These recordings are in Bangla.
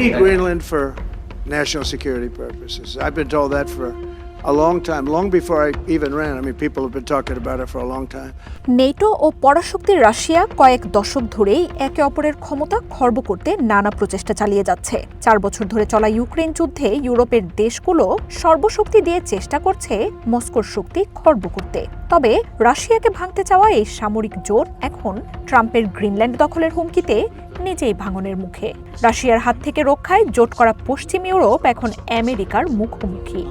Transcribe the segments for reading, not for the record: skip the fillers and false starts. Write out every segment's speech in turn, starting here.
need Greenland for national security purposes. I've been told that for a long time, long before I even ran. I mean, people have been talking about it for a long time. NATO ও পরাশক্তির রাশিয়া কয়েক দশক ধরেই একে অপরের ক্ষমতা খর্ব করতে নানা প্রচেষ্টা চালিয়ে যাচ্ছে। 4 বছর ধরে চলা ইউক্রেন যুদ্ধে ইউরোপের দেশগুলো সর্বশক্তি দিয়ে চেষ্টা করছে মস্কোর শক্তি খর্ব করতে। তবে রাশিয়াকে ভাঙতে চাওয়া এই সামরিক জোট এখন ট্রাম্পের গ্রিনল্যান্ড দখলের হুমকিতে নিজেই ভাঙনের মুখে। রাশিয়ার হাত থেকে রক্ষায় জোট করা পশ্চিম ইউরোপ এখন আমেরিকার মুখোমুখি।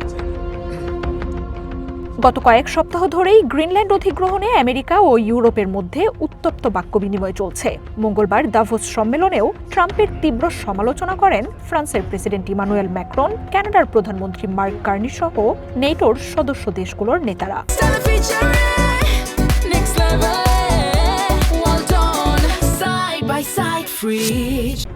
গত কয়েক সপ্তাহ ধরেই গ্রিনল্যান্ড অধিগ্রহণে আমেরিকা ও ইউরোপের মধ্যে উত্তপ্ত বাক্য বিনিময় চলছে। মঙ্গলবার দাভোস সম্মেলনেও ট্রাম্পের তীব্র সমালোচনা করেন ফ্রান্সের প্রেসিডেন্ট ইমানুয়েল ম্যাক্রন, কানাডার প্রধানমন্ত্রী মার্ক কার্নি সহ নেটোর সদস্য দেশগুলোর নেতারা।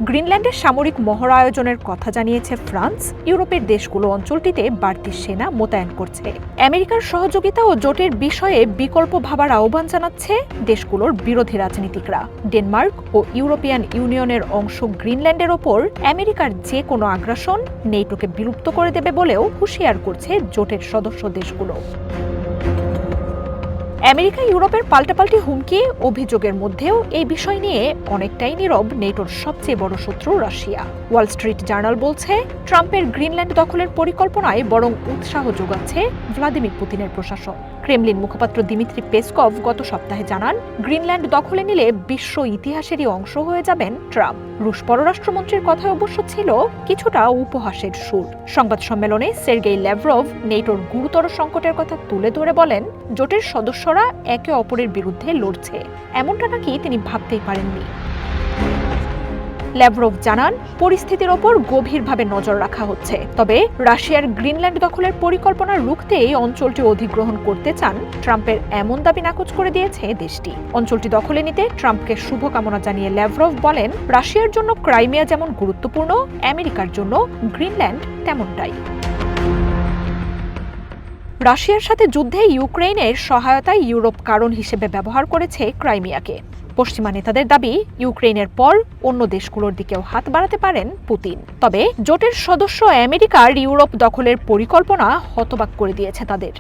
গ্রিনল্যান্ডের সামরিক মহড়া আয়োজনের কথা জানিয়েছে ফ্রান্স। ইউরোপের দেশগুলো অঞ্চলটিতে বাড়তি সেনা মোতায়েন করছে। আমেরিকার সহযোগিতা ও জোটের বিষয়ে বিকল্প ভাবার আহ্বান জানাচ্ছে দেশগুলোর বিরোধী রাজনীতিকরা। ডেনমার্ক ও ইউরোপিয়ান ইউনিয়নের অংশ গ্রিনল্যান্ডের ওপর আমেরিকার যে কোনো আগ্রাসন নেটোকে বিলুপ্ত করে দেবে বলেও হুঁশিয়ার করছে জোটের সদস্য দেশগুলো। আমেরিকা ইউরোপের পাল্টাপাল্টি হুমকি অভিযোগের মধ্যেও এই বিষয় নিয়ে অনেকটাই নীরব নেটোর সবচেয়ে বড় শত্রু রাশিয়া। ওয়াল স্ট্রিট জার্নাল বলছে, ট্রাম্পের গ্রিনল্যান্ড দখলের পরিকল্পনায় বরং উৎসাহ যোগাচ্ছে ভ্লাদিমির পুতিনের প্রশাসন। ক্রেমলিন মুখপাত্র দিমিত্রি পেসকভ গত সপ্তাহে জানান, গ্রিনল্যান্ড দখলে নিলে বিশ্ব ইতিহাসেরই অংশ হয়ে যাবেন ট্রাম্প। রুশ পররাষ্ট্রমন্ত্রীর কথায় অবশ্য ছিল কিছুটা উপহাসের সুর। সংবাদ সম্মেলনে সের্গেই ল্যাভরভ নেটোর গুরুতর সংকটের কথা তুলে ধরে বলেন, জোটের সদস্যরা একে অপরের বিরুদ্ধে লড়ছে, এমনটা নাকি তিনি ভাবতেই পারেননি। ল্যাভরভ জানান, পরিস্থিতির ওপর গভীরভাবে নজর রাখা হচ্ছে। তবে রাশিয়ার গ্রিনল্যান্ড দখলের পরিকল্পনা রুখতে এই অঞ্চলটি অধিগ্রহণ করতে চান ট্রাম্পের এমন দাবি নাকচ করে দিয়েছে দেশটি। অঞ্চলটি দখলে নিতে ট্রাম্পকে শুভকামনা জানিয়ে ল্যাভরভ বলেন, রাশিয়ার জন্য ক্রাইমিয়া যেমন গুরুত্বপূর্ণ, আমেরিকার জন্য গ্রিনল্যান্ড তেমনটাই। রাশিয়ার সাথে যুদ্ধে ইউক্রেনের সহায়তায় ইউরোপ কারণ হিসেবে ব্যবহার করেছে ক্রাইমিয়াকে। পশ্চিমা নেতাদের দাবি, ইউক্রেনের পর অন্য দেশগুলোর দিকেও হাত বাড়াতে পারেন পুতিন। তবে জোটের সদস্য আমেরিকার ইউরোপ দখলের পরিকল্পনা হতবাক করে দিয়েছে তাদের।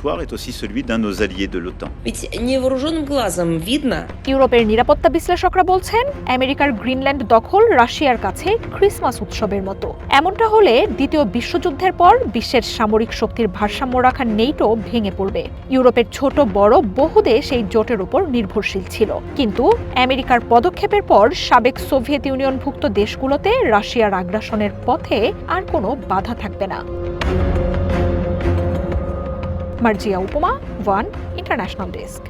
ইউরোপের নিরাপত্তা বিশ্লেষকরা বলছেন, আমেরিকার গ্রিনল্যান্ড দখল রাশিয়ার কাছে ক্রিসমাস উৎসবের মতো। এমনটা হলে দ্বিতীয় বিশ্বযুদ্ধের পর বিশ্বের সামরিক শক্তির ভারসাম্য রাখা নেটো ভেঙে পড়বে। ইউরোপের ছোট বড় বহু দেশ এই জোটের উপর নির্ভরশীল ছিল, কিন্তু আমেরিকার পদক্ষেপের পর সাবেক সোভিয়েত ইউনিয়নভুক্ত দেশগুলোতে রাশিয়ার আগ্রাসনের পথে আর কোনো বাধা থাকবে না। মার্জিয়া উপমা, ওয়ান ইন্টারন্যাশনাল ডেস্ক।